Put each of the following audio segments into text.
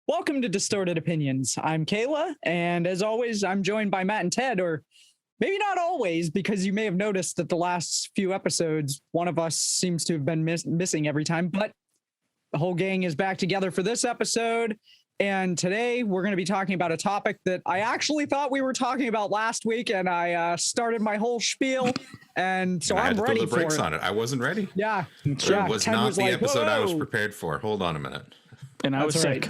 Welcome to Distorted Opinions. I'm Kayla, and as always, I'm joined by Matt and Ted, or maybe not always, because you may have noticed that the last few episodes, one of us seems to have been missing every time, but the whole gang is back together for this episode. And today we're going to be talking about a topic that I actually thought we were talking about last week, and I started my whole spiel, and so I'm ready for it. I had to throw the brakes on it. I wasn't ready. Yeah. It was not the episode I was prepared for. Hold on a minute. And I was sick.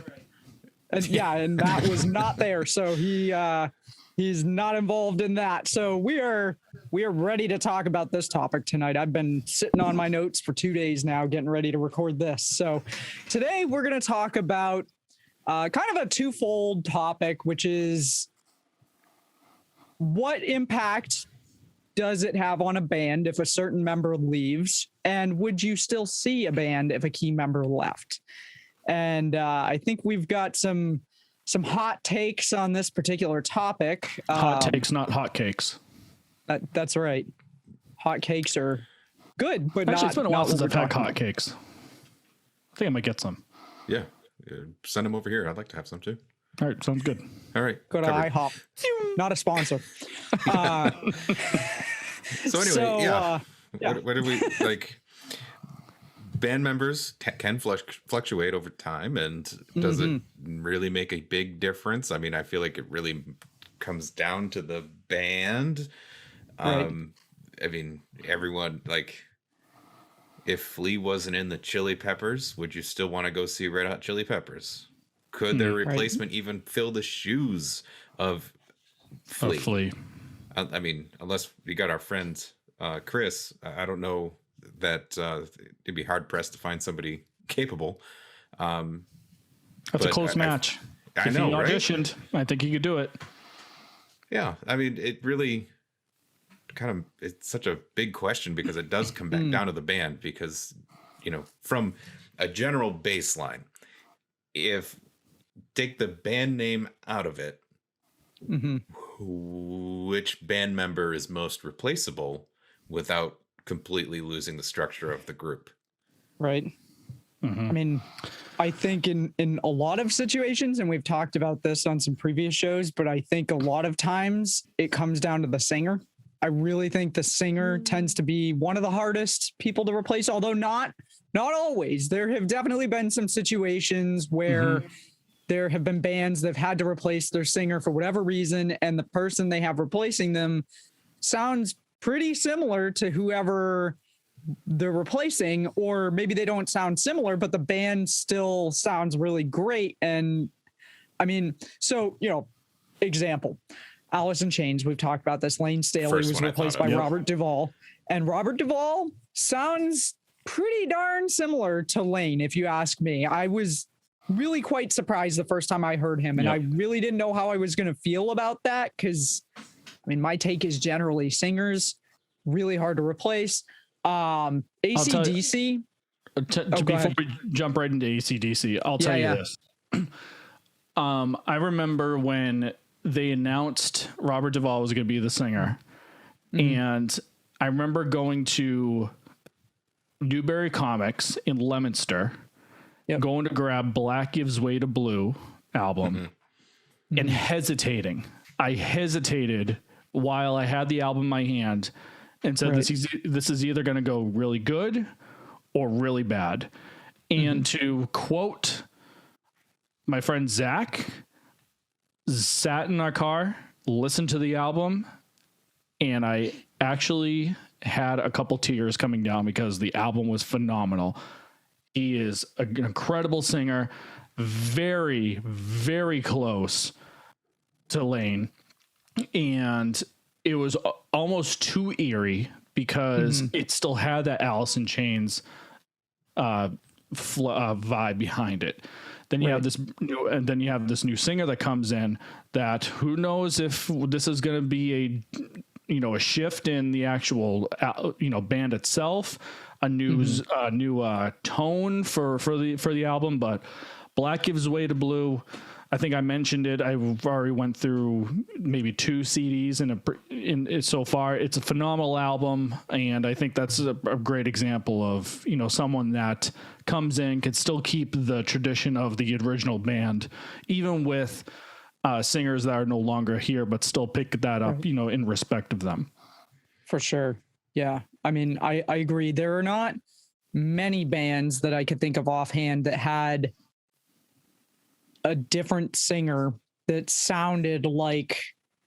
And and Matt was not there, so he's not involved in that. So we are ready to talk about this topic tonight. I've been sitting on my notes for 2 days now, getting ready to record this. So today we're going to talk about kind of a twofold topic, which is what impact does it have on a band if a certain member leaves, and would you still see a band if a key member left? And I think we've got some hot takes on this particular topic. Hot takes, not hot cakes. That's right. Hot cakes are good, but actually, it's been a while since I've had hot about. cakes. I think I might get some. Yeah, send them over here. I'd like to have some too. All right, sounds good. All right, go to IHOP. Not a sponsor. So anyway, What do we like? Band members can fluctuate over time, and does it really make a big difference? I mean, I feel like it really comes down to the band. Right. I mean, everyone, like, if Flea wasn't in the Chili Peppers, would you still want to go see Red Hot Chili Peppers? Could their replacement even fill the shoes of Flea? I mean, unless we got our friend Chris, I don't know that it'd be hard pressed to find somebody capable. That's a close match. I know, he auditioned, right? I think he could do it. Yeah, I mean, it really it's such a big question, because it does come back down to the band, because, from a general baseline, if take the band name out of it, which band member is most replaceable without completely losing the structure of the group? Right. I mean, I think in a lot of situations, and we've talked about this on some previous shows, but I think a lot of times it comes down to the singer. I really think the singer tends to be one of the hardest people to replace, although not always. There have definitely been some situations where there have been bands that have had to replace their singer for whatever reason, and the person they have replacing them sounds pretty similar to whoever they're replacing, or maybe they don't sound similar, but the band still sounds really great. And I mean, so, example, Alice in Chains, we've talked about this. Lane Staley was replaced by Robert Duvall, and Robert Duvall sounds pretty darn similar to Lane, if you ask me. I was really quite surprised the first time I heard him, and I really didn't know how I was going to feel about that, because I mean, my take is generally singers really hard to replace. AC/DC. Before we jump right into AC/DC, I'll tell you this. I remember when they announced Robert Duvall was going to be the singer, and I remember going to Newbury Comics in Leominster, going to grab Black Gives Way to Blue album, and hesitating. I hesitated while I had the album in my hand and said, this is either going to go really good or really bad. And to quote my friend Zach, sat in our car, listened to the album, and I actually had a couple tears coming down because the album was phenomenal. He is an incredible singer, very, very close to Lane, and it was almost too eerie because it still had that Alice in Chains vibe behind it. Then you have this new singer that comes in that who knows if this is going to be a shift in the actual band itself, a new tone for the album. But Black Gives Way to Blue, I think I mentioned it. I've already went through maybe 2 CDs in so far. It's a phenomenal album, and I think that's a great example of, you know, someone that comes in, can still keep the tradition of the original band, even with singers that are no longer here, but still pick that up, you know, in respect of them. For sure. Yeah. I mean, I agree. There are not many bands that I could think of offhand that had a different singer that sounded like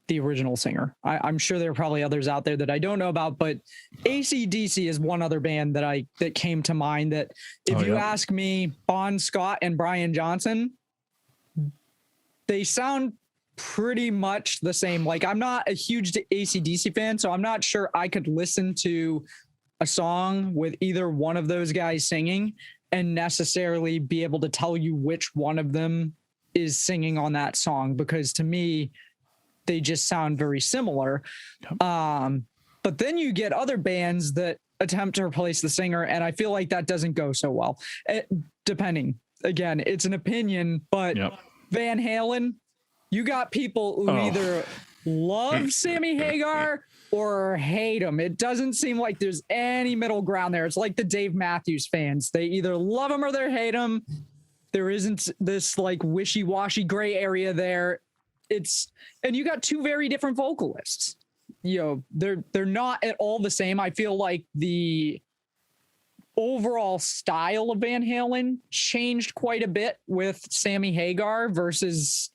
the original singer. I'm sure there are probably others out there that I don't know about, but AC/DC is one other band that came to mind that if you ask me, Bon Scott and Brian Johnson, they sound pretty much the same. Like, I'm not a huge AC/DC fan, so I'm not sure I could listen to a song with either one of those guys singing and necessarily be able to tell you which one of them is singing on that song, because to me, they just sound very similar. But then you get other bands that attempt to replace the singer, and I feel like that doesn't go so well. Depending, again, it's an opinion, but Van Halen, you got people who either love Sammy Hagar or hate him. It doesn't seem like there's any middle ground there. It's like the Dave Matthews fans. They either love him or they hate him. There isn't this like wishy-washy gray area there. And you got 2 very different vocalists. You know, they're not at all the same. I feel like the overall style of Van Halen changed quite a bit with Sammy Hagar versus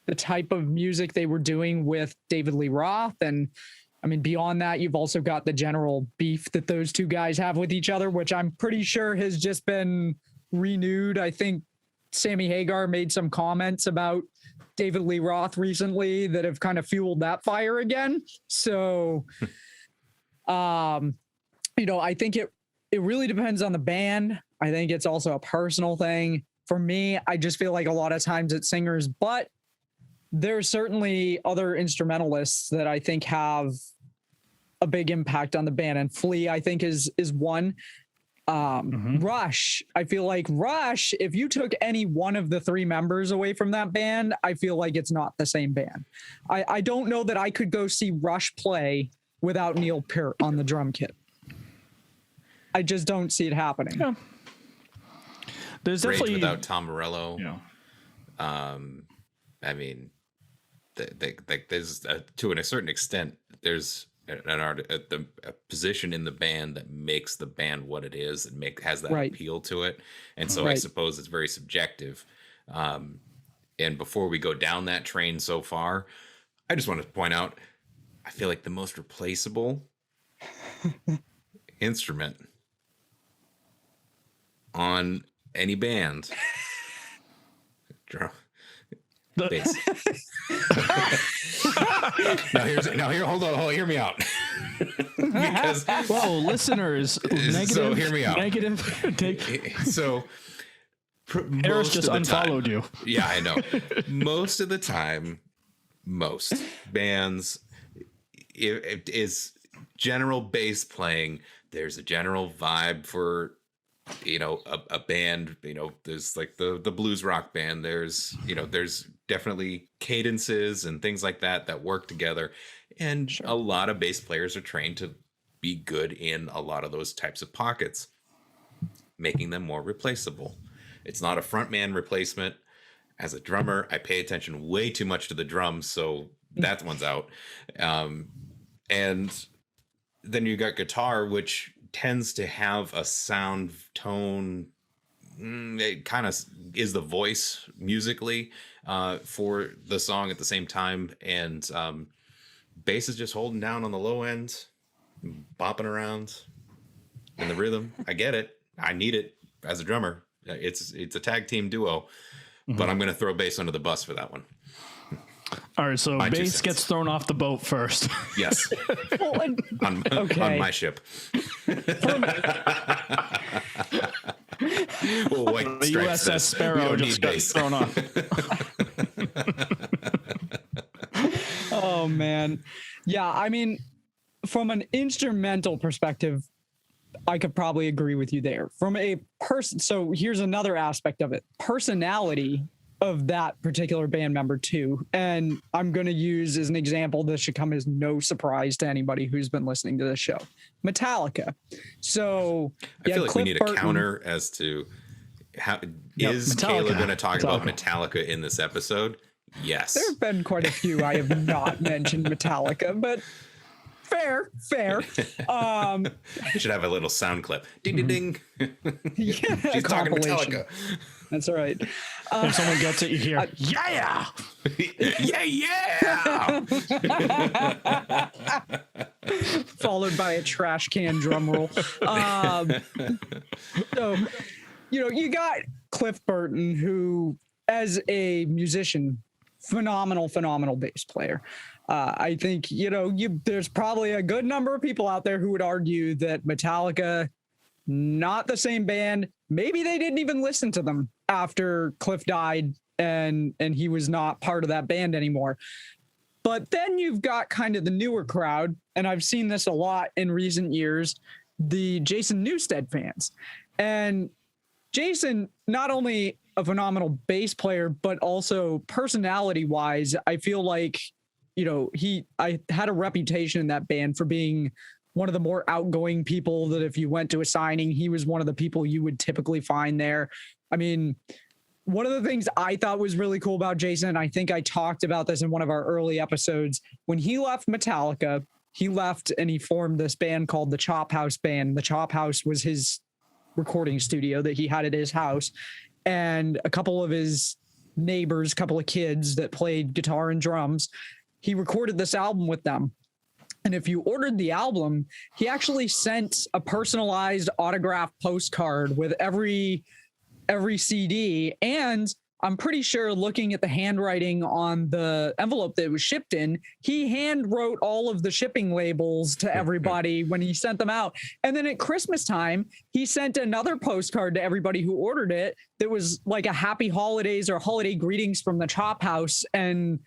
the type of music they were doing with David Lee Roth. And I mean, beyond that, you've also got the general beef that those 2 guys have with each other, which I'm pretty sure has just been renewed. I think Sammy Hagar made some comments about David Lee Roth recently that have kind of fueled that fire again. So, you know, I think it really depends on the band. I think it's also a personal thing. For me, I just feel like a lot of times it's singers, but there's certainly other instrumentalists that I think have a big impact on the band. And Flea, I think, is one. Rush, I feel like Rush, if you took any one of the 3 members away from that band, I feel like it's not the same band. I don't know that I could go see Rush play without Neil Peart on the drum kit. I just don't see it happening. Yeah. There's definitely without Tom Morello. Yeah. I mean, there's to a certain extent, there's a position in the band that makes the band what it is and has that appeal to it. And so I suppose it's very subjective. And before we go down that train so far, I just want to point out, I feel like the most replaceable instrument on any band, bass. Hold on, hear me out. Because whoa, listeners, negative, so hear me out. So Harris just unfollowed you. Yeah, I know. Most of the time, most bands, it is general bass playing. There's a general vibe for, you know, a band. You know, there's like the blues rock band. There's definitely cadences and things like that work together. And a lot of bass players are trained to be good in a lot of those types of pockets, making them more replaceable. It's not a frontman replacement. As a drummer, I pay attention way too much to the drums, so that one's out. And then you got guitar, which tends to have a sound tone. It kind of is the voice musically for the song at the same time. And bass is just holding down on the low end, bopping around in the rhythm. I get it. I need it as a drummer. It's a tag team duo, but I'm going to throw bass under the bus for that one. All right, so bass gets thrown off the boat first. Yes. on my ship. Well, the USS Sparrow just got thrown off. Oh, man. Yeah, I mean, from an instrumental perspective, I could probably agree with you there. From a person, so here's another aspect of it. Personality of that particular band member too. And I'm going to use as an example, this should come as no surprise to anybody who's been listening to this show, Metallica. So I feel like we need a counter as to how is Kayla going to talk about Metallica in this episode? Yes. There have been quite a few I have not mentioned Metallica, but fair. Should have a little sound clip. Ding, ding, ding. Yeah, she's talking Metallica. That's all right. If someone gets it, you hear, yeah. Followed by a trash can drum roll. So, you got Cliff Burton, who, as a musician, phenomenal bass player. I think, there's probably a good number of people out there who would argue that Metallica, not the same band. Maybe they didn't even listen to them after Cliff died and he was not part of that band anymore. But then you've got kind of the newer crowd, and I've seen this a lot in recent years, the Jason Newsted fans. And Jason, not only a phenomenal bass player, but also personality wise, I feel like, I had a reputation in that band for being one of the more outgoing people that if you went to a signing, he was one of the people you would typically find there. I mean, one of the things I thought was really cool about Jason, and I think I talked about this in one of our early episodes, when he left Metallica, he left and he formed this band called the Chop House Band. The Chop House was his recording studio that he had at his house. And a couple of his neighbors, a couple of kids that played guitar and drums, he recorded this album with them. And if you ordered the album, he actually sent a personalized autographed postcard with every CD. And I'm pretty sure, looking at the handwriting on the envelope that it was shipped in, he hand wrote all of the shipping labels to everybody when he sent them out. And then at Christmas time, he sent another postcard to everybody who ordered it that was like a happy holidays or holiday greetings from the Chop House, and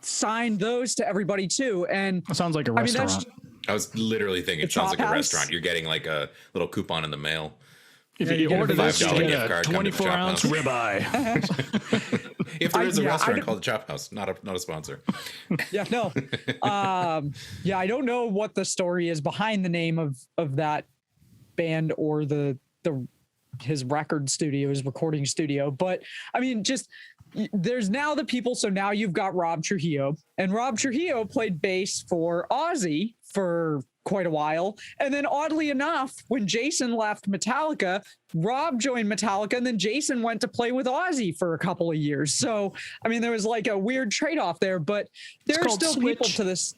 signed those to everybody too. And it sounds like a restaurant. I was literally thinking it sounds like a restaurant. You're getting like a little coupon in the mail. If you order this, you get a 24-ounce ribeye. If there is a restaurant called the Chop House, not a sponsor. Yeah, no. I don't know what the story is behind the name of that band or his record studio, his recording studio. But I mean, just there's now the people. So now you've got Rob Trujillo, and Rob Trujillo played bass for Ozzy for quite a while. And then oddly enough, when Jason left Metallica, Rob joined Metallica, and then Jason went to play with Ozzy for a couple of years. So, I mean, there was like a weird trade-off there, but there's still people to this.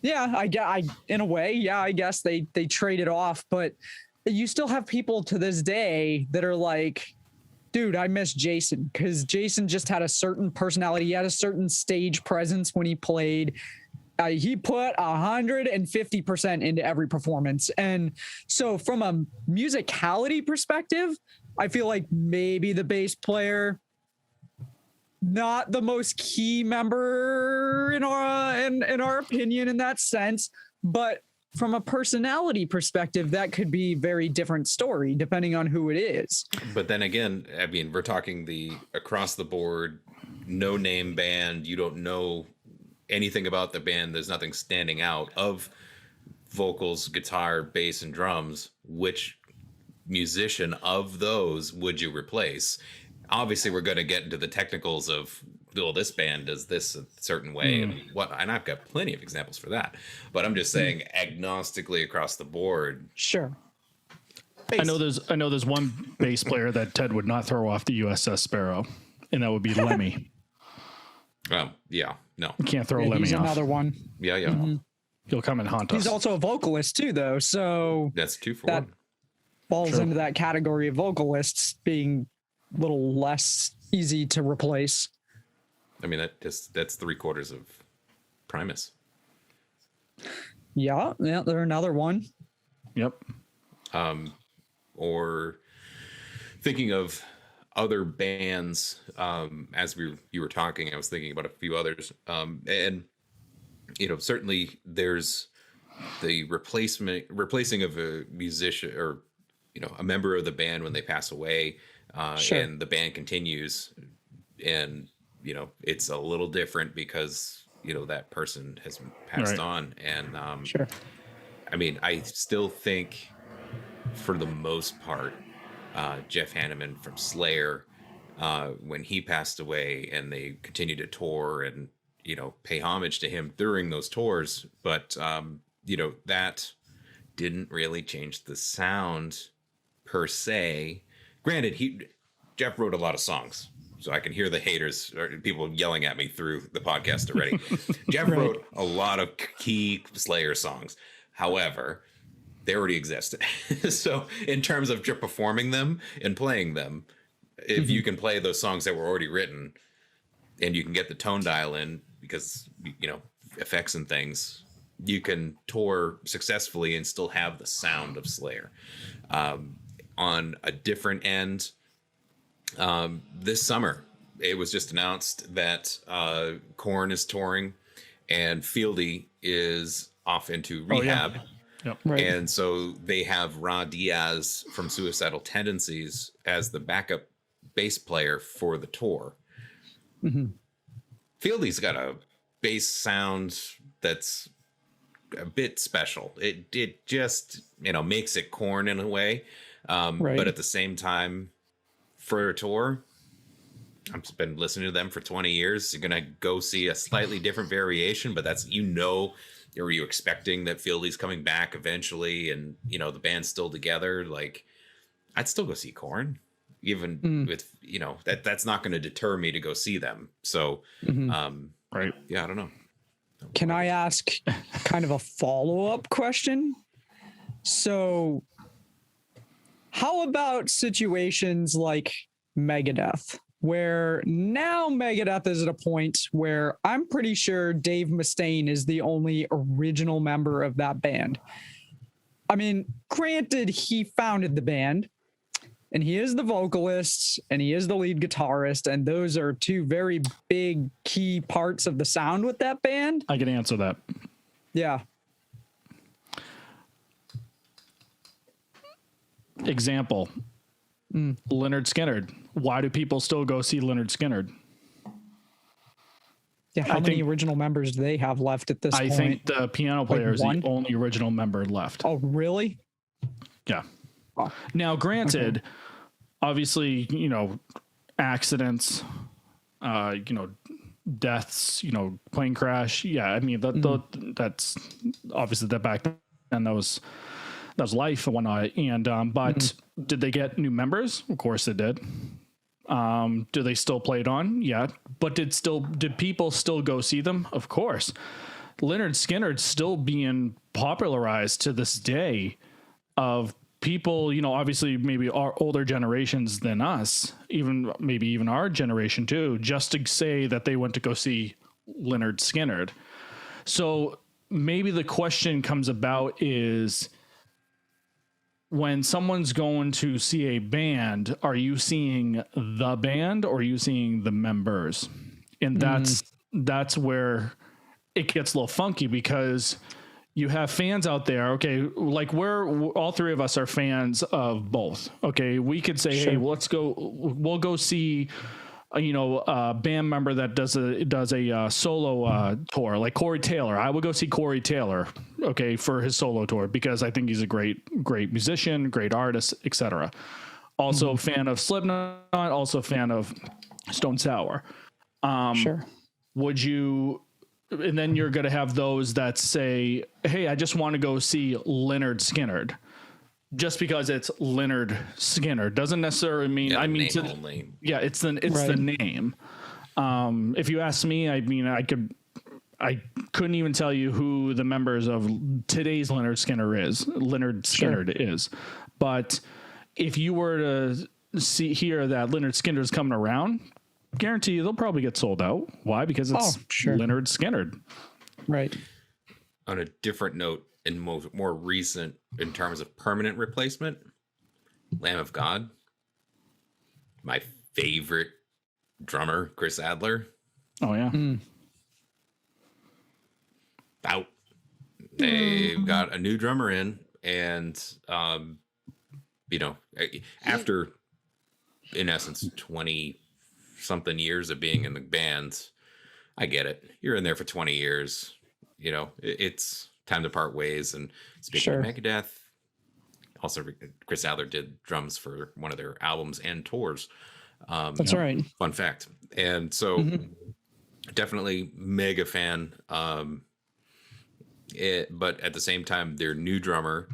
Yeah, I in a way, yeah, I guess they traded off, but you still have people to this day that are like, dude, I miss Jason, because Jason just had a certain personality. He had a certain stage presence when he played. He put 150% into every performance. And so from a musicality perspective, I feel like maybe the bass player, not the most key member in our opinion in that sense, but from a personality perspective, that could be very different story depending on who it is. But then again, I mean, we're talking the across the board, no name band. You don't know anything about the band. There's nothing standing out of vocals, guitar, bass, and drums. Which musician of those would you replace? Obviously, we're going to get into the technicals of, well, this band does this a certain way, and I've got plenty of examples for that. But I'm just saying, agnostically across the board. Sure. I know there's one bass player that Ted would not throw off the USS Sparrow, and that would be Lemmy. Yeah, no, you can't throw Lemmy he's off. Another one. Yeah. Mm-hmm. He'll come and haunt us. He's also a vocalist too, though. So that's 2 for that 1. Falls into that category of vocalists being a little less easy to replace. I mean, that's 3/4 of Primus. Yeah, they're another one. Yep. Or thinking of other bands, as you were talking, I was thinking about a few others, and certainly there's the replacing of a musician or a member of the band when they pass away, Sure. and the band continues. and it's a little different because that person has passed on, and Sure. I mean, I still think for the most part, Jeff Hanneman from Slayer, when he passed away, and they continued to tour and pay homage to him during those tours, but that didn't really change the sound per se. Granted, Jeff wrote a lot of songs, so I can hear the haters or people yelling at me through the podcast already. Jeff wrote a lot of key Slayer songs. However, they already exist. So in terms of just performing them and playing them, if you can play those songs that were already written and you can get the tone dial in because, effects and things, you can tour successfully and still have the sound of Slayer. On a different end, this summer, it was just announced that Korn is touring and Fieldy is off into rehab. Oh, yeah. Yep. Right. And so they have Ra Diaz from Suicidal Tendencies as the backup bass player for the tour. Fieldy's got a bass sound that's a bit special. It just makes it Korn in a way, but at the same time, for a tour, I've been listening to them for 20 years. You're gonna go see a slightly different variation, but that's are you expecting that Fieldy's coming back eventually, and the band's still together? Like, I'd still go see Korn, even with that's not going to deter me to go see them. So, Right. Yeah, I don't know. Can I ask kind of a follow-up question? So, how about situations like Megadeth, where now Megadeth is at a point where I'm pretty sure Dave Mustaine is the only original member of that band? I mean, granted, he founded the band, and he is the vocalist, and he is the lead guitarist, and those are two very big key parts of the sound with that band. I can answer that. Yeah. Example, Leonard Skinner. Why do people still go see Leonard Skinner? Yeah, how many original members do they have left at this point? I think the piano player is the only original member left. Oh, really? Yeah. Oh. Now, granted, obviously, accidents, deaths, plane crash. Yeah, I mean, that's obviously that back then that was life and whatnot. And but did they get new members? Of course they did. Do they still play it on? Yeah. But did people still go see them? Of course. Leonard Skinner's still being popularized to this day of people, obviously maybe our older generations than us, maybe even our generation too, just to say that they went to go see Leonard Skinner. So maybe the question comes about is, when someone's going to see a band, are you seeing the band or are you seeing the members? And that's where it gets a little funky, because you have fans out there. Okay. Like we're all three of us are fans of both. Okay. We could say, hey, we'll go see, a band member that does a solo tour, like Corey Taylor. I would go see Corey Taylor, okay, for his solo tour, because I think he's a great musician, great artist, etc. Also a fan of Slipknot, also a fan of Stone Sour. Would you? And then you're going to have those that say, hey, I just want to go see Leonard Skinner. Just because it's Leonard Skinner doesn't necessarily mean, it's the name. If you ask me, I mean, I couldn't even tell you who the members of today's Leonard Skinner is. But if you were to hear that Leonard Skinner is coming around, guarantee you they'll probably get sold out. Why? Because it's Leonard Skinner. Right. On a different note, and more recent in terms of permanent replacement, Lamb of God. My favorite drummer, Chris Adler. Oh yeah. Out. They've got a new drummer in, and after, in essence, 25 something years of being in the bands, I get it. You're in there for 20 years. You know, it's time to part ways. And speaking of Megadeth, also Chris Adler did drums for one of their albums and tours. That's right. Fun fact. And so definitely mega fan. But at the same time, their new drummer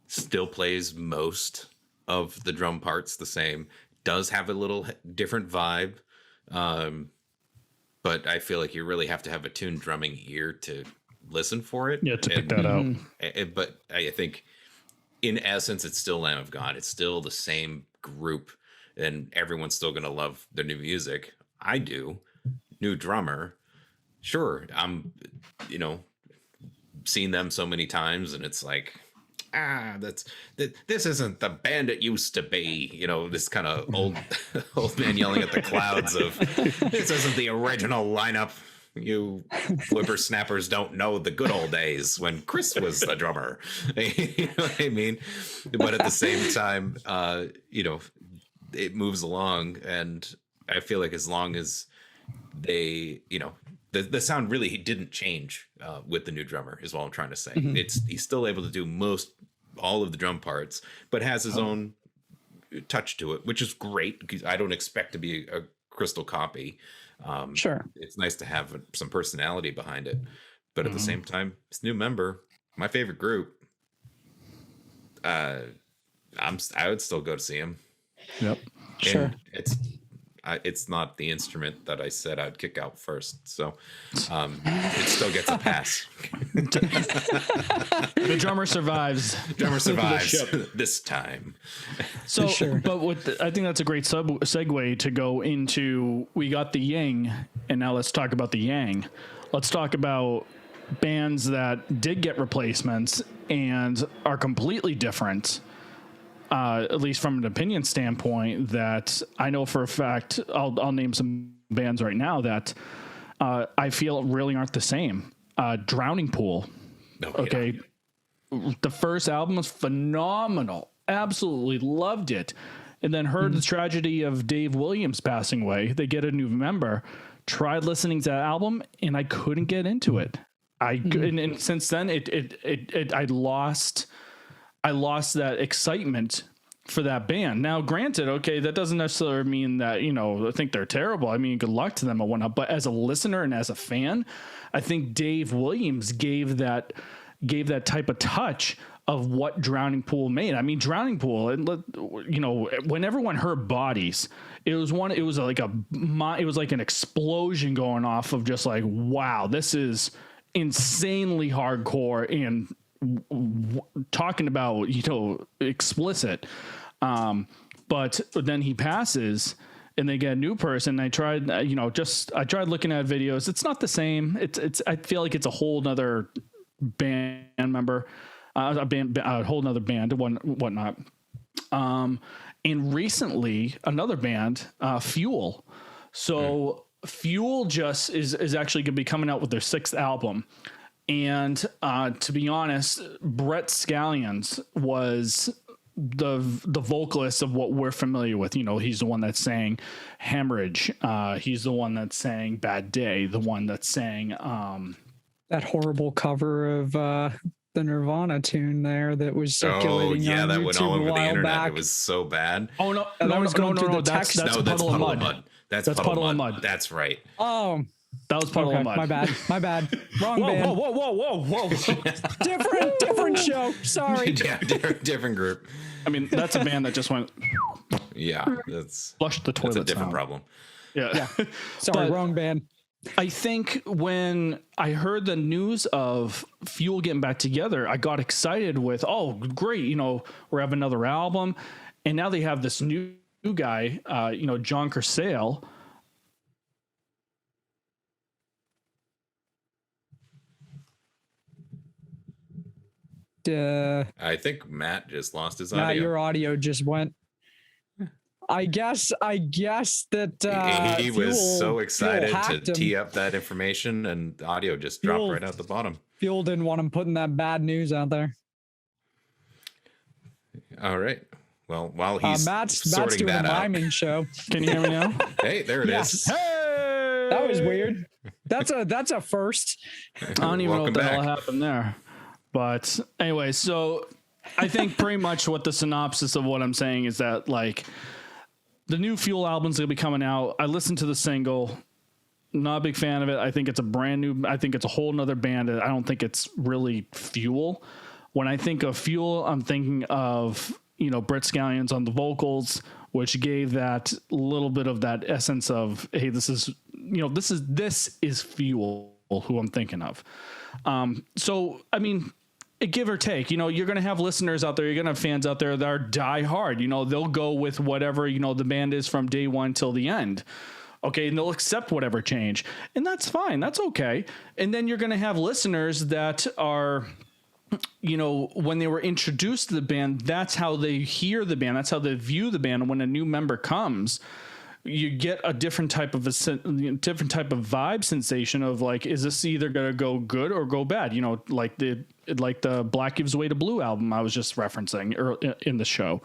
still plays most of the drum parts the same, does have a little different vibe. But I feel like you really have to have a tuned drumming ear to listen for it. Yeah, to pick that out. But I think in essence, it's still Lamb of God. It's still the same group, and everyone's still going to love their new music. I do. New drummer. Sure. I'm, seen them so many times, and it's like, this isn't the band it used to be. This kind of old man yelling at the clouds of, this isn't the original lineup. You whippersnappers don't know the good old days when Chris was the drummer. You know what I mean? But at the same time, it moves along, and I feel like as long as they, the sound really didn't change with the new drummer is what I'm trying to say. He's still able to do all of the drum parts, but has his own touch to it, which is great because I don't expect to be a crystal copy. Sure. It's nice to have some personality behind it, but at the same time, this new member, my favorite group, I would still go to see him. Yep. Sure. It's not the instrument that I said I'd kick out first, so it still gets a pass. The drummer survives. Drummer survives this time. So, but I think that's a great segue to go into. We got the yin, and now let's talk about the yang. Let's talk about bands that did get replacements and are completely different. At least from an opinion standpoint, that I know for a fact, I'll name some bands right now that I feel really aren't the same. Drowning Pool. Okay. Yeah. The first album was phenomenal. Absolutely loved it. And then heard the tragedy of Dave Williams passing away. They get a new member. Tried listening to that album, and I couldn't get into it. And since then, I lost that excitement for that band. Now, granted, okay, that doesn't necessarily mean that, I think they're terrible. I mean, good luck to them and whatnot. But as a listener and as a fan, I think Dave Williams gave that type of touch of what Drowning Pool made. I mean, Drowning Pool, when everyone heard Bodies, it was like an explosion going off of just like, wow, this is insanely hardcore and talking about explicit, but then he passes and they get a new person. I tried looking at videos. It's not the same. I feel like it's a whole nother band member, a whole nother band and whatnot. And recently another band, Fuel. So Fuel just is actually going to be coming out with their 6th album. And to be honest, Brett Scallions was the vocalist of what we're familiar with. He's the one that sang Hemorrhage. He's the one that sang Bad Day. The one that sang that horrible cover of the Nirvana tune there that was circulating. Oh yeah, on that YouTube went all over the internet. back. It was so bad. Oh no, I was going through the that's text. Puddle of Mud. That's Puddle of Mud. That's right. Oh. That was Puddle of Mud. My bad. Wrong band. Whoa. different show. Sorry. Yeah, different group. I mean, that's a band that just went. Yeah, that's flushed the toilet. That's a different problem. Yeah. Sorry, wrong band. I think when I heard the news of Fuel getting back together, I got excited with, oh, great, we have another album. And now they have this new guy, John Kersale. I think Matt just lost his audio. Matt, your audio just went. I guess that he was so excited to tee up that information, and the audio just dropped right out the bottom. Fuel didn't want him putting that bad news out there. All right. Well, while he's Matt's sorting doing that a out. miming show. Can you hear me now? Hey, there it is. Hey! That was weird. That's a first. I don't even know what the hell happened there. But anyway, so I think pretty much what the synopsis of what I'm saying is that, like, the new Fuel album's gonna be coming out. I listened to the single. Not a big fan of it. I think it's a brand new. I think it's a whole nother band. I don't think it's really Fuel. When I think of Fuel, I'm thinking of, you know, Brett Scallions on the vocals, which gave that little bit of that essence of, hey, this is, you know, this is Fuel, who I'm thinking of. So, I mean, give or take, you know, you're going to have listeners out there, you're going to have fans out there that are die hard, you know, they'll go with whatever, you know, the band is from day one till the end. Okay. And they'll accept whatever change, and that's fine. That's okay. And then you're going to have listeners that are, you know, when they were introduced to the band, that's how they hear the band. That's how they view the band. And when a new member comes, you get a different type of vibe sensation of, like, is this either going to go good or go bad? You know, like the Black Gives Way to Blue album I was just referencing in the show.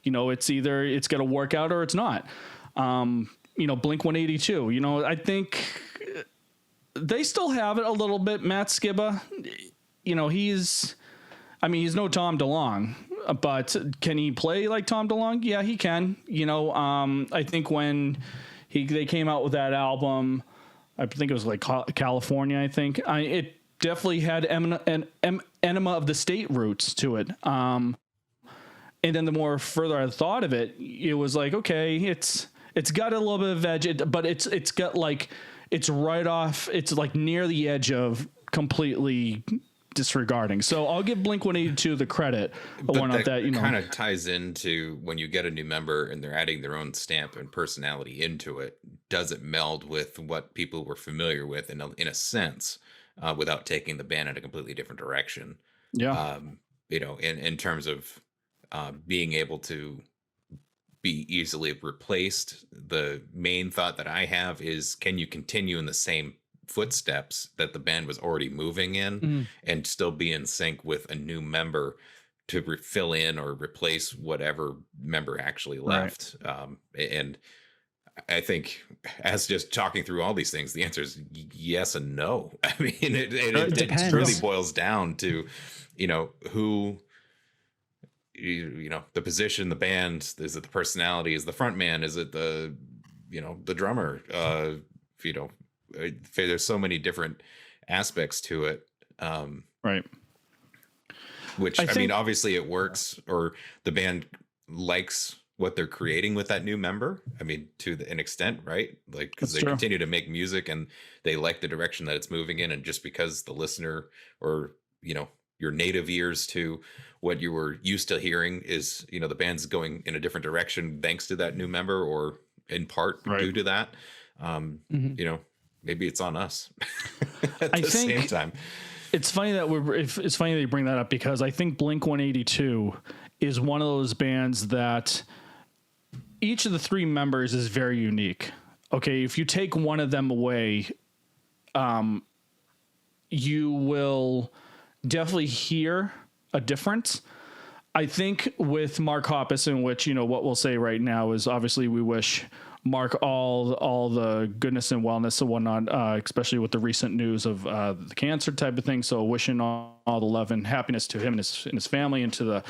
You know, it's either it's going to work out or it's not. You know, Blink 182, you know, I think they still have it a little bit. Matt Skiba, you know, he's no Tom DeLonge, but can he play like Tom DeLonge? Yeah, he can. You know, I think when they came out with that album, I think it was like California, I think. It definitely had Enema of the State roots to it. And then the more further I thought of it, it was like, okay, it's got a little bit of edge, but it's got like, it's right off, it's like near the edge of completely disregarding. So I'll give Blink 182 the credit. But that you know, kind of ties into when you get a new member and they're adding their own stamp and personality into it. Does it meld with what people were familiar with in a sense, without taking the band in a completely different direction? Yeah. You know, in terms of being able to be easily replaced. The main thought that I have is, can you continue in the same footsteps that the band was already moving in and still be in sync with a new member to fill in or replace whatever member actually left? Right. And I think, as just talking through all these things, the answer is yes and no. I mean, it really boils down to, you know, who, you know, the position, the band, is it the personality, is the front man, is it the, you know, the drummer, you know, there's so many different aspects to it. Right. Which, I mean, obviously it works, or the band likes what they're creating with that new member. I mean, to an extent, right? Like, because they continue to make music and they like the direction that it's moving in. And just because the listener, or, you know, your native ears to what you were used to hearing is, you know, the band's going in a different direction thanks to that new member, or in part due to that, you know, maybe it's on us at the same time. It's funny that it's funny that you bring that up, because I think Blink 182 is one of those bands that each of the three members is very unique. Okay. If you take one of them away, you will definitely hear a difference. I think with Mark Hoppus, in which, you know, what we'll say right now is, obviously we wish Mark all the goodness and wellness and whatnot, especially with the recent news of the cancer type of thing. So wishing all the love and happiness to him and his family, and to the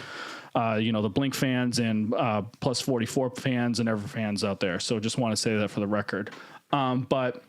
you know, the Blink fans and plus 44 fans and ever fans out there. So just want to say that for the record. But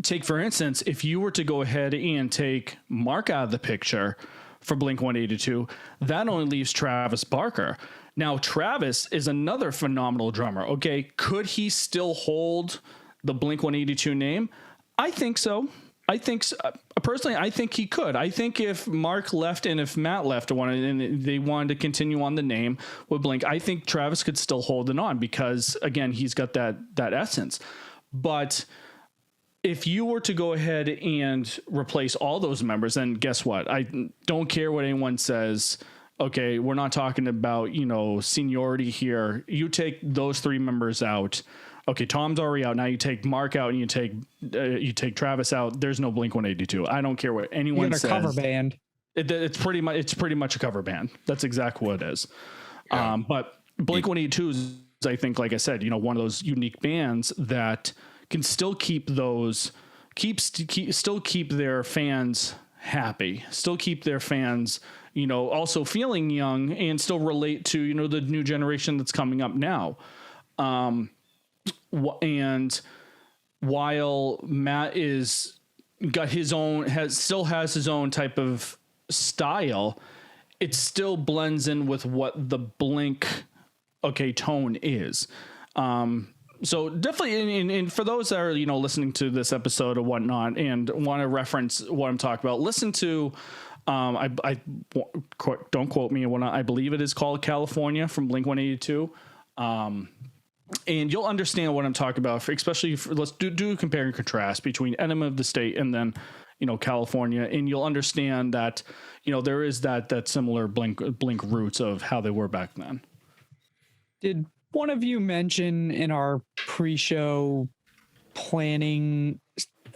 take, for instance, if you were to go ahead and take Mark out of the picture for Blink 182, that only leaves Travis Barker. Now, Travis is another phenomenal drummer. Okay, could he still hold the Blink 182 name? I think so. I think so. Personally, I think he could. I think if Mark left and if Matt left and they wanted to continue on the name with Blink, I think Travis could still hold it on, because, again, he's got that essence. But if you were to go ahead and replace all those members, then guess what? I don't care what anyone says. Okay, we're not talking about, you know, seniority here. You take those three members out. Okay, Tom's already out. Now you take Mark out and you take Travis out. There's no Blink 182. I don't care what anyone says. Cover band. It's pretty much a cover band. That's exactly what it is. Yeah. But Blink-182 is, I think, like I said, one of those unique bands that can still keep their fans happy, still keep their fans, also feeling young and still relate to, the new generation that's coming up now. And while Matt still has his own type of style, it still blends in with what the Blink tone is. So definitely, and for those that are, listening to this episode or whatnot and want to reference what I'm talking about, listen to, I don't quote me, I believe it is called California from Blink-182. And you'll understand what I'm talking about, especially let's do compare and contrast between Enema of the State and then, California. And you'll understand that, there is that similar Blink roots of how they were back then. Did one of you mention in our pre-show planning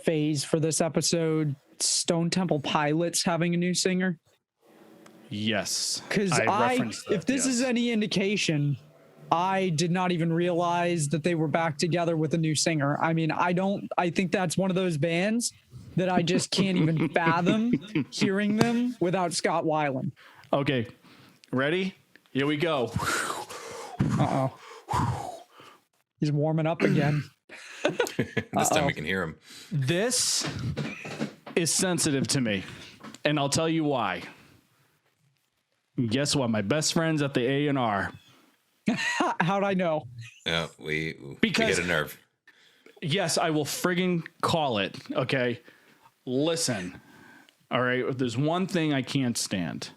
phase for this episode, Stone Temple Pilots having a new singer? Yes. Because if this is any indication, I did not even realize that they were back together with a new singer. I mean, I think that's one of those bands that I just can't even fathom hearing them without Scott Weiland. Okay. Ready? Here we go. Uh-oh. He's warming up again. This time we can hear him. This is sensitive to me, and I'll tell you why. Guess what? My best friends at the A&R. How'd I know? Yeah, we get a nerve. Yes, I will friggin' call it. Okay. Listen. All right. There's one thing I can't stand.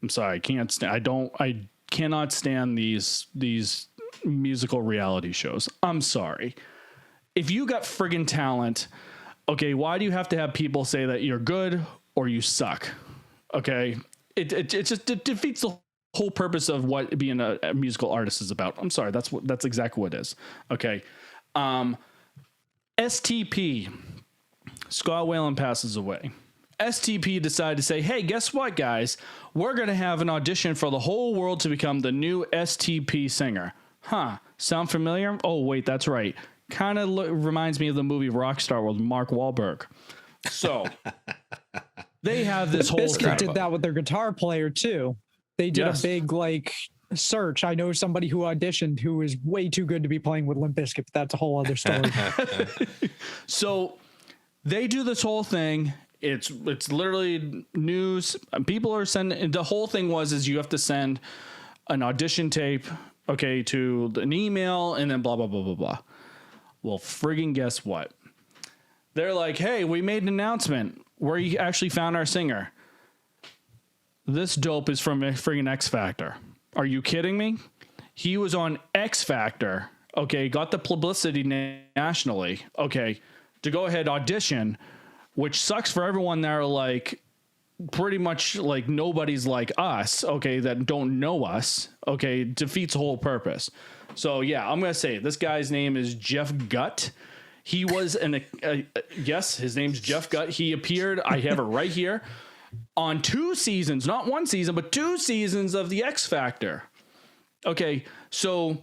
I'm sorry. I cannot stand these musical reality shows. I'm sorry. If you got friggin' talent, okay, why do you have to have people say that you're good or you suck? Okay. It defeats the whole purpose of what being a musical artist is about. I'm sorry. That's exactly what it is. Okay. STP, Scott Weiland passes away. STP decided to say, hey, guess what, guys? We're going to have an audition for the whole world to become the new STP singer. Huh. Sound familiar? Oh, wait, that's right. Kind of reminds me of the movie Rockstar with Mark Wahlberg. So they have this whole Biscuit did that with their guitar player, too. They did a big, search. I know somebody who auditioned who is way too good to be playing with Limp Bizkit, but that's a whole other story. So they do this whole thing. It's literally news. People are sending. The whole thing is you have to send an audition tape, to an email, and then blah blah blah blah blah. Well, friggin' guess what? They're like, hey, we made an announcement where you actually found our singer. This dope is from a friggin' X Factor. Are you kidding me? He was on X Factor. Okay, got the publicity nationally. Okay, to go ahead audition, which sucks for everyone that are pretty much nobody's like us. Okay, that don't know us. Okay, defeats the whole purpose. So yeah, I'm gonna say it. This guy's name is Jeff Gutt. He was yes, his name's Jeff Gutt. He appeared. I have it right here. On 2 seasons, not 1 season, but 2 seasons of the X Factor. Okay, so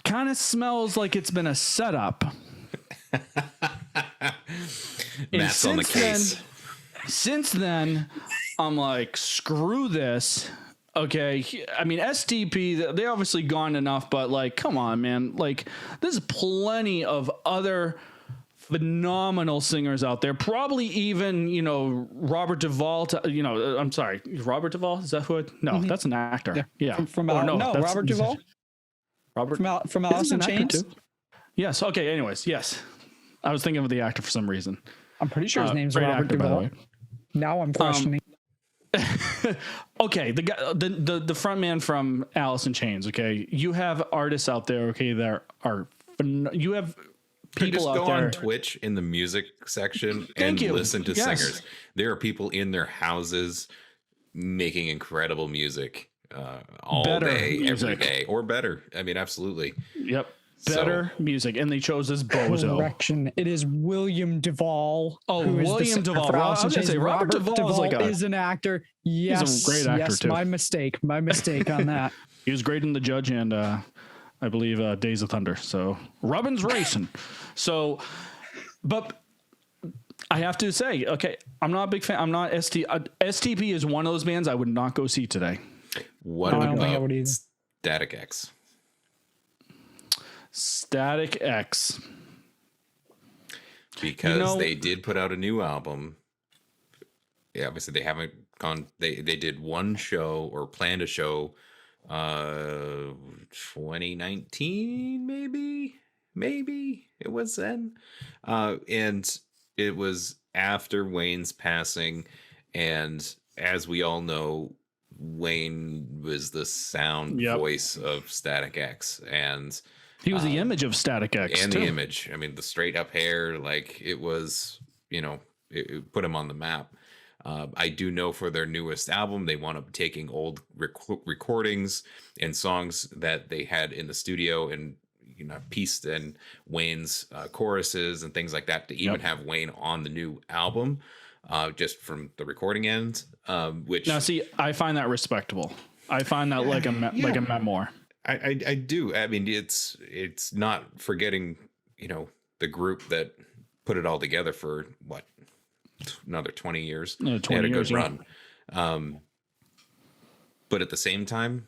kind of smells like it's been a setup. Matt's on the case. Since then, I'm like, screw this. Okay, I mean, STP, they obviously gone enough, but come on, man. There's plenty of other phenomenal singers out there. Probably even, Robert Duvall. I'm sorry, Robert Duvall. Is that who? No, that's an actor. Yeah. Robert Duvall. Robert from Alice in Chains. Yes. Okay. Anyways, yes. I was thinking of the actor for some reason. I'm pretty sure his name's Robert Duvall. Now I'm questioning. Okay, the guy, the front man from Alice in Chains. Okay, you have artists out there. Okay, that are you have people just out go there on Twitch in the music section and listen to singers. There are people in their houses making incredible music all day, every day, or better. I mean, absolutely. Yep. better music, and they chose this bozo. Correction. It is William Duvall. Oh, William Duvall. I was going to say Robert Duvall is like is an actor. Yes, he's a great actor too. My mistake on that. He was great in The Judge and I believe Days of Thunder. So Robin's racing. So, but I have to say, okay, I'm not a big fan. I'm not STP is one of those bands I would not go see today. What about Static X? Static X. Because they did put out a new album. Yeah, obviously they haven't gone. They did one show or planned a show 2019 maybe it was then, and it was after Wayne's passing, and as we all know, Wayne was the sound voice of Static X, and he was the image of Static X and too. The image. I mean, the straight up hair, like it was, it put him on the map. I do know for their newest album, they wound up taking old recordings and songs that they had in the studio and pieced in Wayne's choruses and things like that to even have Wayne on the new album, just from the recording end. Which now, see, I find that respectable. I find that like a memoir. I do. I mean, it's not forgetting, the group that put it all together for what, another 20 years. 20 they had a years, good run. But at the same time,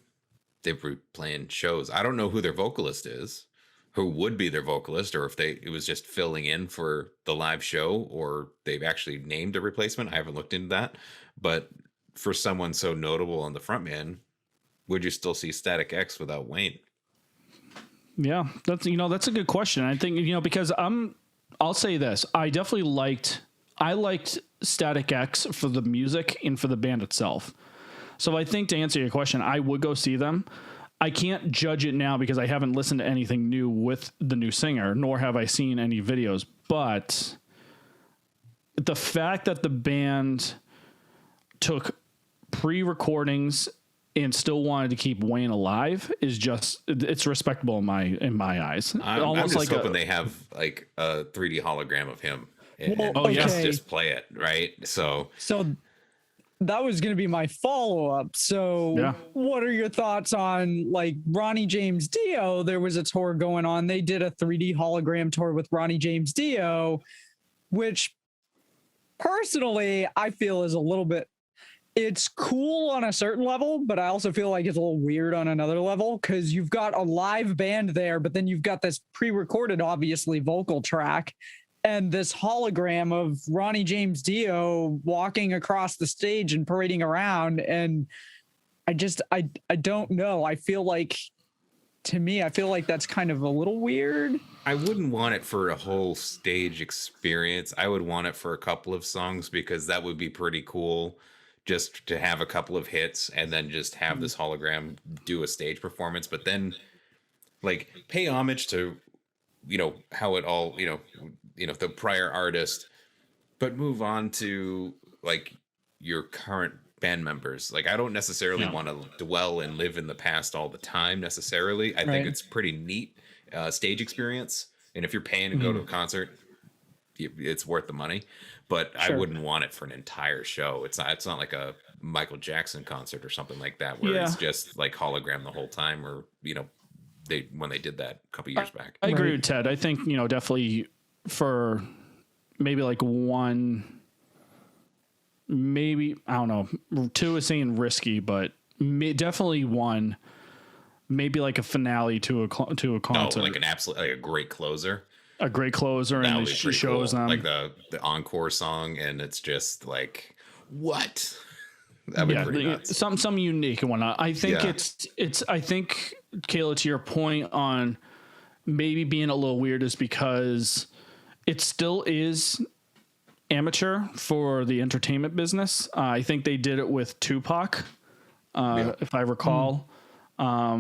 they were playing shows. I don't know who their vocalist is, who would be their vocalist, or if it was just filling in for the live show, or they've actually named a replacement. I haven't looked into that. But for someone so notable on the frontman, would you still see Static X without Wayne? Yeah, that's a good question. I think, because I'll say this. I liked Static X for the music and for the band itself. So I think to answer your question, I would go see them. I can't judge it now because I haven't listened to anything new with the new singer, nor have I seen any videos. But the fact that the band took pre-recordings and still wanted to keep Wayne alive is it's respectable in my eyes. I'm just hoping they have like a 3D hologram of him. Just play it, right? So that was going to be my follow-up. So what are your thoughts on like Ronnie James Dio? There was a tour going on. They did a 3D hologram tour with Ronnie James Dio, which personally I feel is a little bit, it's cool on a certain level, but I also feel like it's a little weird on another level because you've got a live band there, but then you've got this pre-recorded, obviously, vocal track and this hologram of Ronnie James Dio walking across the stage and parading around. And I don't know. I feel like that's kind of a little weird. I wouldn't want it for a whole stage experience. I would want it for a couple of songs because that would be pretty cool. Just to have a couple of hits and then just have this hologram do a stage performance, but then like pay homage to, how it all, the prior artist, but move on to like your current band members. Like, I don't necessarily want to dwell and live in the past all the time necessarily. I think it's pretty neat stage experience. And if you're paying to go to a concert, it's worth the money. But I wouldn't want it for an entire show. It's not like a Michael Jackson concert or something like that where it's just like hologram the whole time, or when they did that a couple years back. I agree with Ted. I think definitely for maybe like one, maybe I don't know. Two is saying risky, but definitely one, maybe like a finale to a concert. Oh, like an absolute, like a great closer. A great closer, and she shows them like the encore song, and it's just like what that would be pretty nuts. Some unique and whatnot. I think it's. I think Kayla, to your point on maybe being a little weird, is because it still is amateur for the entertainment business. I think they did it with Tupac, if I recall. I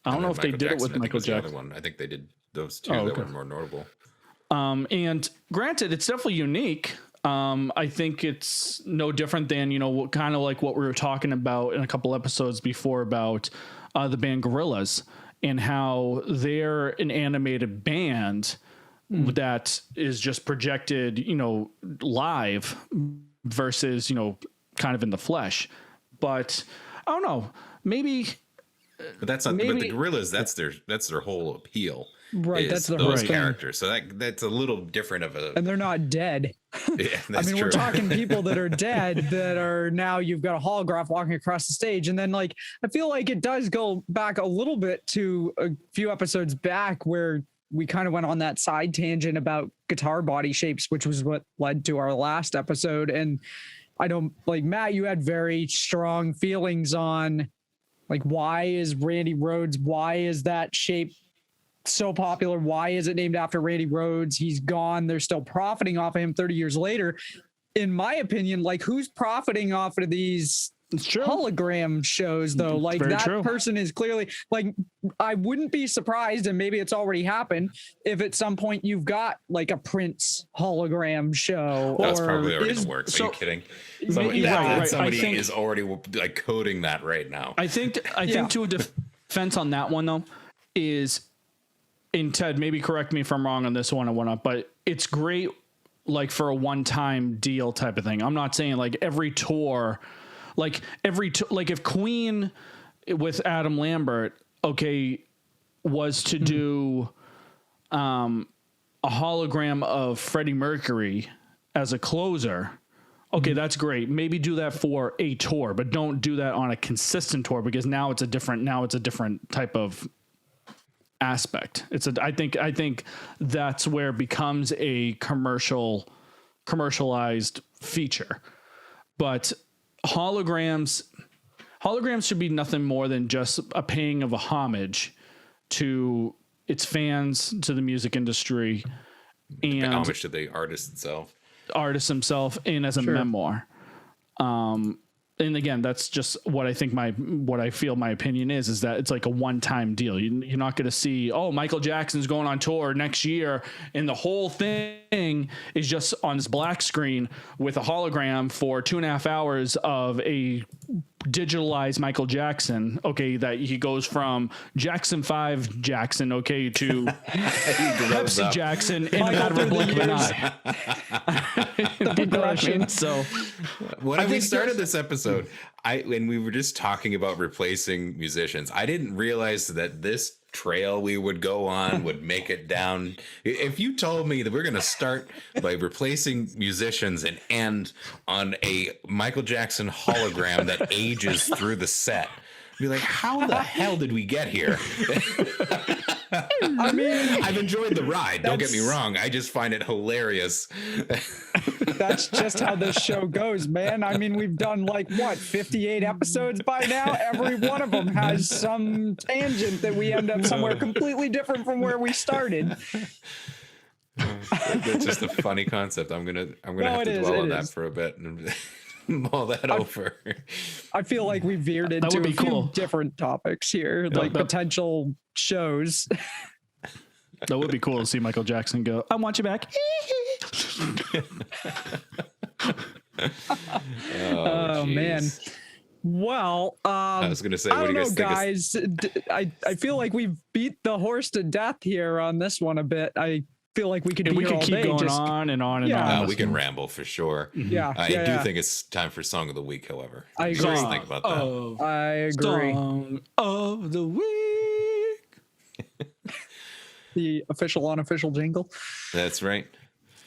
don't know if they did it with Michael Jackson. I think they did those two that were more notable. And granted, it's definitely unique. I think it's no different than, kind of like what we were talking about in a couple episodes before about the band Gorillaz. and how they're an animated band that is just projected, you know, live versus, you know, kind of in the flesh. But I don't know, maybe. But that's not. But the gorillas, that's their whole appeal. Right, that's the those whole characters. So that's a little different of a. And they're not dead. Yeah, I mean, true. we're talking people that are dead that are now. You've got a holograph walking across the stage, and then like I feel like it does go back a little bit to a few episodes back where we kind of went on that side tangent about guitar body shapes, which was what led to our last episode. And I don't like Matt. You had very strong feelings on like why is Randy Rhoads? Why is that shape so popular? Why is it named after Randy Rhoads? He's gone. They're still profiting off of him 30 years later. In my opinion, like who's profiting off of these hologram shows though? Like that person is clearly like, I wouldn't be surprised, and maybe it's already happened, if at some point you've got like a Prince hologram show. That's probably already in the works. Are you kidding? Somebody is already like coding that right now. I think to a defense on that one though is, and Ted, maybe correct me if I'm wrong on this one or whatnot, but it's great like for a one-time deal type of thing. I'm not saying like every tour, like if Queen with Adam Lambert, was to do a hologram of Freddie Mercury as a closer, that's great. Maybe do that for a tour, but don't do that on a consistent tour because now it's a different type of aspect. I think that's where it becomes a commercialized feature. But holograms should be nothing more than just a paying of a homage to its fans, to the music industry, and homage to the artist himself, and as a memoir. And again, that's just what I think what I feel my opinion is that it's like a one-time deal. You're not going to see, Michael Jackson's going on tour next year, and the whole thing is just on this black screen with a hologram for 2.5 hours of a digitalized Michael Jackson. That he goes from Jackson 5 Jackson, to Pepsi Jackson in a matter of a blink of an eye. So when we started this episode, when we were just talking about replacing musicians, I didn't realize that this trail we would go on would make it down. If you told me that we're going to start by replacing musicians and end on a Michael Jackson hologram that ages through the set, I'd be like, how the hell did we get here? I mean, I've enjoyed the ride. Don't get me wrong. I just find it hilarious. That's just how this show goes, man. I mean, we've done 58 episodes by now. Every one of them has some tangent that we end up somewhere completely different from where we started. That's just a funny concept. I'm gonna have to dwell on that for a bit and mull that over. I feel like we veered into a few different topics here, potential shows. That would be cool to see Michael Jackson go, I want you back. Oh man. Well, I was going to say, what do you guys think? I feel like we've beat the horse to death here on this one a bit. I feel like we could be here all keep day, going on and on and on. We can ramble for sure. Yeah, I do think it's time for Song of the Week, however. I agree. What do you think about that? I agree. Song of the Week. The official unofficial jingle. That's right.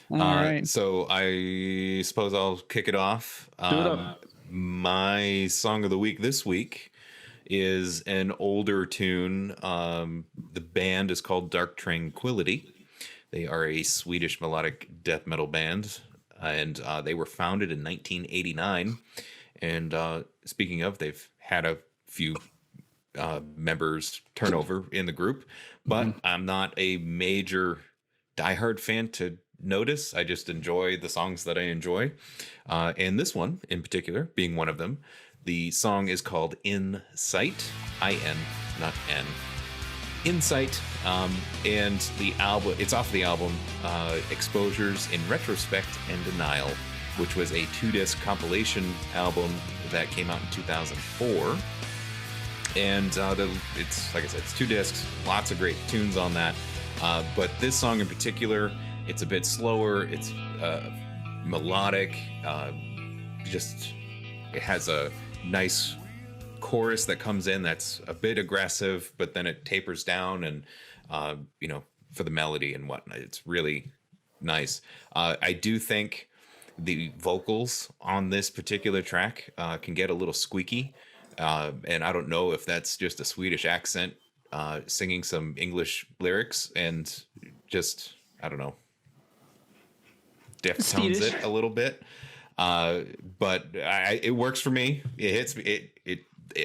All right. So I suppose I'll kick it off. Do it up. My Song of the Week this week is an older tune. The band is called Dark Tranquillity. They are a Swedish melodic death metal band, and they were founded in 1989. And speaking of, they've had a few members turnover in the group, but I'm not a major diehard fan to notice. I just enjoy the songs that I enjoy. And this one in particular being one of them. The song is called Insight, I-N, not N. Insight, and the album, it's off the album Exposures in Retrospect and Denial, which was a 2-disc compilation album that came out in 2004. and it's like I said, it's 2 discs, lots of great tunes on that. But this song in particular, it's a bit slower. It's melodic. It has a nice chorus that comes in that's a bit aggressive, but then it tapers down, and for the melody and whatnot, it's really nice. I do think the vocals on this particular track can get a little squeaky, and I don't know if that's just a Swedish accent singing some English lyrics and just, I don't know, deftones it a little bit. But it works for me. It hits me.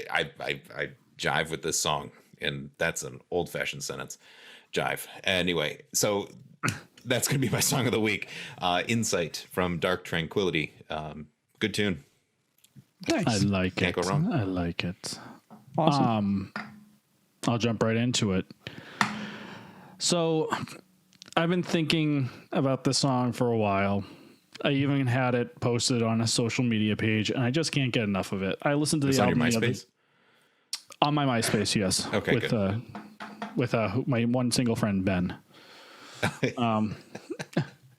I jive with this song, and that's an old-fashioned sentence. Jive. Anyway, so that's gonna be my song of the week. Insight from Dark Tranquillity. Good tune. Nice. I like Can't it. go wrong. I like it. Awesome. I'll jump right into it. So I've been thinking about this song for a while. I even had it posted on a social media page, and I just can't get enough of it. I listened to the album on your MySpace? On my MySpace, yes. Okay, with my one single friend Ben.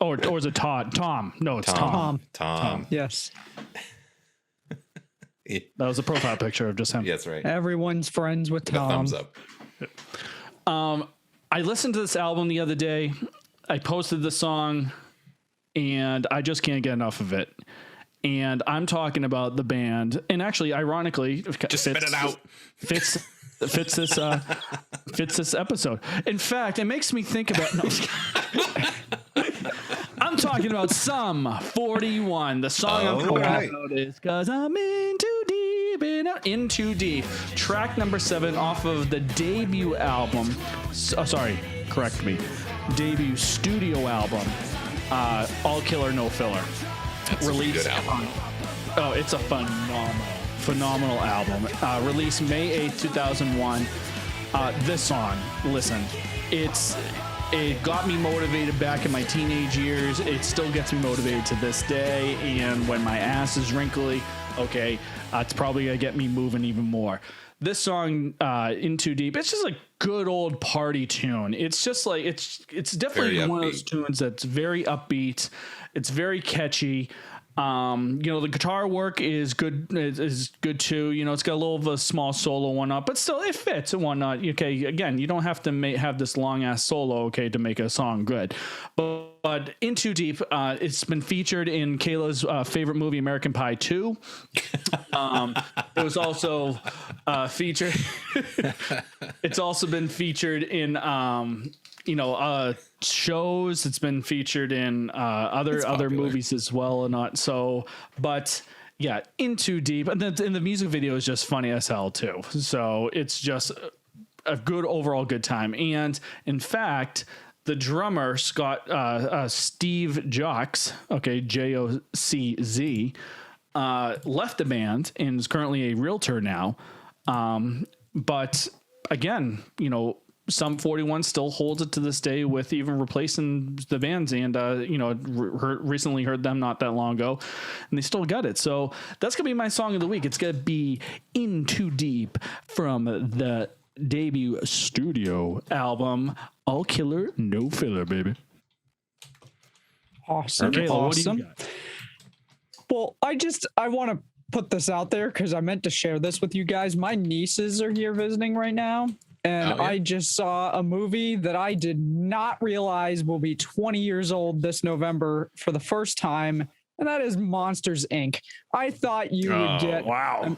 Or is it Todd? Tom? No, it's Tom. Tom. Yes. That was a profile picture of just him. Yeah, that's right. Everyone's friends with The Tom. thumbs up. I listened to this album the other day. I posted the song, and I just can't get enough of it. And I'm talking about the band, and actually, ironically, Just spit it out. Fits this episode. In fact, it makes me think about. No, I'm talking about Sum 41. The song I'm talking about is "Cause I'm in too deep in too deep." Track number 7 off of the debut album. Correct me. Debut studio album. All Killer No Filler. Released. Oh, it's a phenomenal album. Released May 8th, 2001. This song, listen, it got me motivated back in my teenage years. It still gets me motivated to this day. And when my ass is wrinkly, okay, it's probably gonna get me moving even more. This song, In Too Deep, it's just a good old party tune. It's just like it's definitely one of those tunes that's very upbeat. It's very catchy. The guitar work is good. Is good too. It's got a little of a small solo one up, but still it fits and whatnot. Okay, again, you don't have to have this long ass solo, okay, to make a song good. But In Too Deep, it's been featured in Kayla's favorite movie, American Pie 2. It was also featured. It's also been featured in shows. It's been featured in other movies as well, or not. So, but yeah, In Too Deep, and the music video is just funny as hell too. So it's just a good overall good time. And in fact, the drummer Steve Jocz, okay, Jockz, left the band and is currently a realtor now. But again, Sum 41 still holds it to this day, with even replacing the bands, and recently heard them not that long ago, and they still got it. So that's gonna be my song of the week. It's gonna be In Too Deep from the debut studio album, All Killer No Filler, baby. Awesome. Okay, awesome. Well, I want to put this out there because I meant to share this with you guys. My nieces are here visiting right now. And I just saw a movie that I did not realize will be 20 years old this November for the first time, and that is Monsters, Inc. I thought you would get an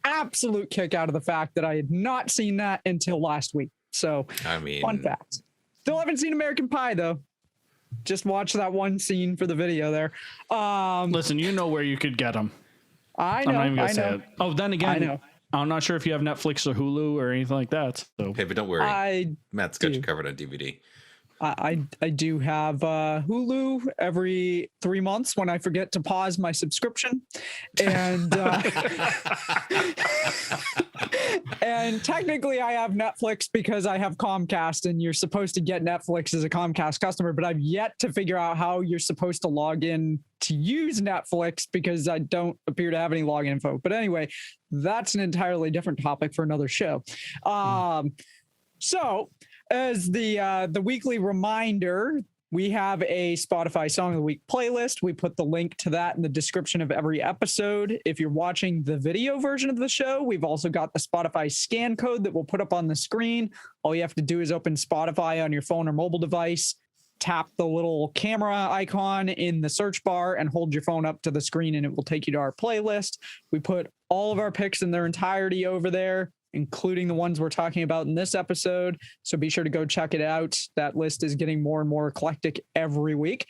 absolute kick out of the fact that I had not seen that until last week. So, fun fact. Still haven't seen American Pie, though. Just watch that one scene for the video there. Listen, you know where you could get them. I know. I'm not even gonna say it. Oh, then again, I know. I'm not sure if you have Netflix or Hulu or anything like that. So. Hey, but don't worry. Matt's got you covered on DVD. I do have Hulu every 3 months when I forget to pause my subscription. And And technically I have Netflix because I have Comcast, and you're supposed to get Netflix as a Comcast customer, but I've yet to figure out how you're supposed to log in to use Netflix because I don't appear to have any login info. But anyway, that's an entirely different topic for another show. So as the weekly reminder, we have a Spotify Song of the Week playlist. We put the link to that in the description of every episode. If you're watching the video version of the show, we've also got the Spotify scan code that we'll put up on the screen. All you have to do is open Spotify on your phone or mobile device, tap the little camera icon in the search bar, and hold your phone up to the screen, and it will take you to our playlist. We put all of our picks in their entirety over there, including the ones we're talking about in this episode. So be sure to go check it out. That list is getting more and more eclectic every week.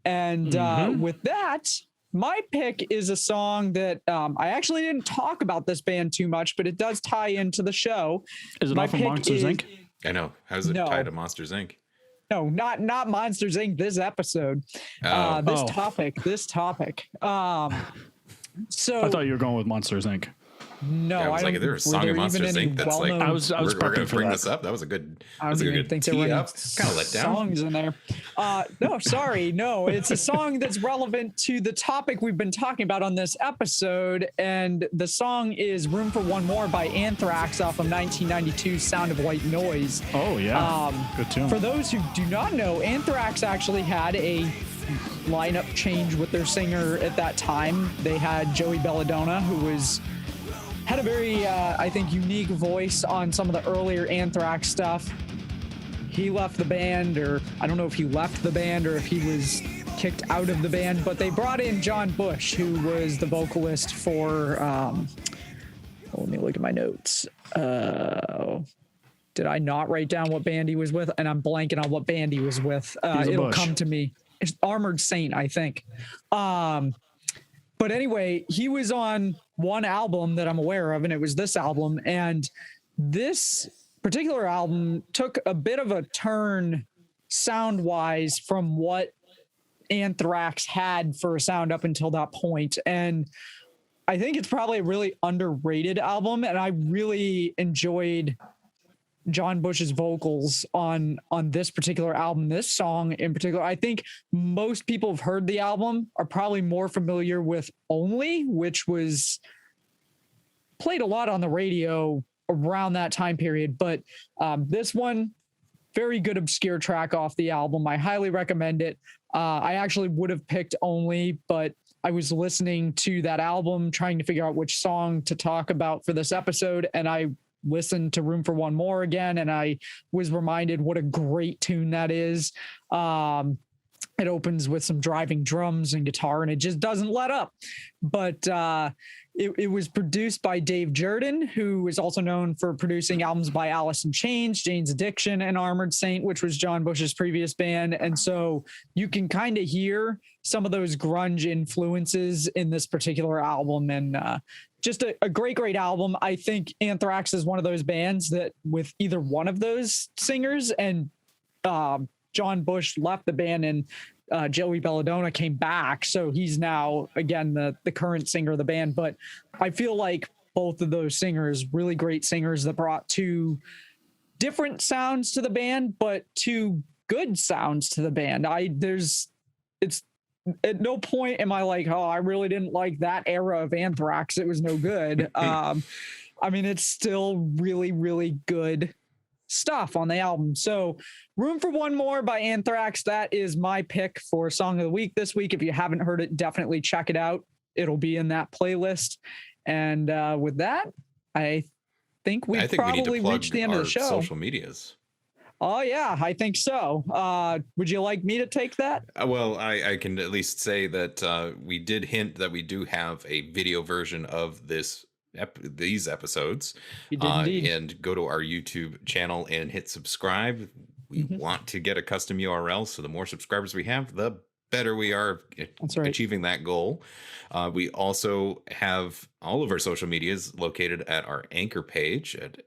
And with that, my pick is a song that I actually didn't talk about this band too much, but it does tie into the show. Is it off of Monsters Inc.? I know. How's it tied to Monsters Inc.? No, not Monsters Inc. This episode. This topic. So I thought you were going with Monsters Inc. No, I was like, there was a song of Monsters Inc. That's like, I was we're going to bring that. this up. That was a good. I don't even think there were kind of let down. songs in there. No, sorry, no. It's a song that's relevant to the topic we've been talking about on this episode, and the song is "Room for One More" by Anthrax off of 1992's "Sound of White Noise." Oh yeah, good tune. For those who do not know, Anthrax actually had a lineup change with their singer at that time. They had Joey Belladonna, who had a very, I think, unique voice on some of the earlier Anthrax stuff. He left the band, or I don't know if he left the band or if he was kicked out of the band, but they brought in John Bush, who was the vocalist for, let me look at my notes. Did I not write down what band he was with? And I'm blanking on what band he was with. It'll come to me. It's Armored Saint, I think. But anyway, he was on one album that I'm aware of, and it was this album. And this particular album took a bit of a turn sound-wise from what Anthrax had for a sound up until that point. And I think it's probably a really underrated album, and I really enjoyed John Bush's vocals on this particular album, this song in particular. I think most people have heard the album, are probably more familiar with Only, which was played a lot on the radio around that time period. But this one, very good obscure track off the album. I highly recommend it. I actually would have picked Only, but I was listening to that album, trying to figure out which song to talk about for this episode, and I listened to Room for One More again, and I was reminded what a great tune that is. It opens with some driving drums and guitar, and it just doesn't let up. But it was produced by Dave Jordan, who is also known for producing albums by Alice in Chains, Jane's Addiction, and Armored Saint, which was John Bush's previous band. And so you can kind of hear some of those grunge influences in this particular album. And just a great album. I think Anthrax is one of those bands that with either one of those singers, and John Bush left the band and Joey Belladonna came back. So he's now, again, the current singer of the band. But I feel like both of those singers, really great singers that brought two different sounds to the band, but two good sounds to the band. It's at no point am I like, oh, I really didn't like that era of Anthrax. It was no good. I mean, it's still really, really good stuff on the album. So Room for One More by Anthrax, that is my pick for Song of the Week this week. If you haven't heard it, definitely check it out. It'll be in that playlist. And with that, I think we probably reached the end of the show. Social medias. Oh, yeah, I think so. Would you like me to take that? Well, I can at least say that we did hint that we do have a video version of these episodes. You did indeed. And go to our YouTube channel and hit subscribe. We want to get a custom URL, so the more subscribers we have, the better we are achieving that goal. We also have all of our social medias located at our Anchor page at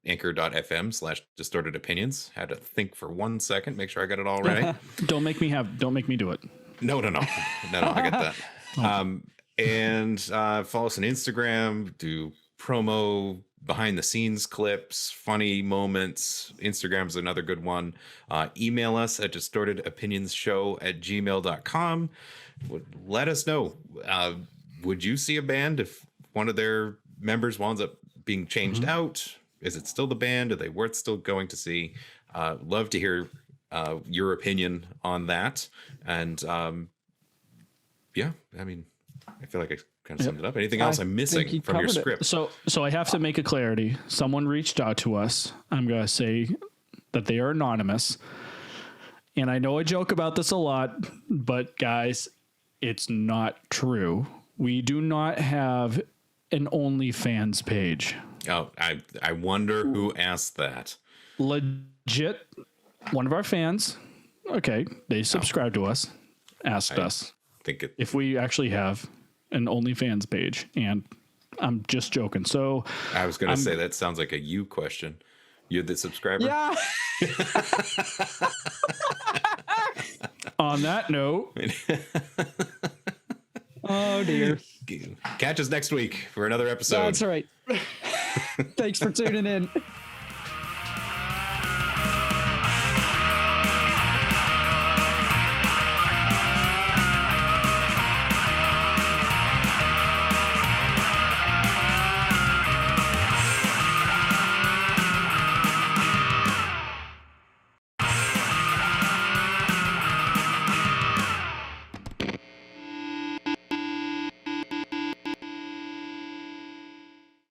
anchor.fm/distorted opinions. Had to think for 1 second, make sure I got it all right. Don't make me do it. No, I got that. And follow us on Instagram, do promo behind the scenes clips, funny moments. Instagram's another good one. Email us at distortedopinionsshow@gmail.com. Let us know. Would you see a band if one of their members winds up being changed out? Is it still the band? Are they worth still going to see? Love to hear your opinion on that. And yeah, I mean, I feel like I kind of summed it up. Anything else I'm missing from your script? So I have to make a clarity. Someone reached out to us. I'm going to say that they are anonymous. And I know I joke about this a lot, but guys, it's not true. We do not have an OnlyFans page. Oh, I wonder who asked that. Legit, one of our fans, okay, they subscribed to us, asked us if we actually have an OnlyFans page, and I'm just joking. So I was going to say that sounds like a you question. You're the subscriber? Yeah. On that note. Oh, dear. Catch us next week for another episode. That's right. Thanks for tuning in.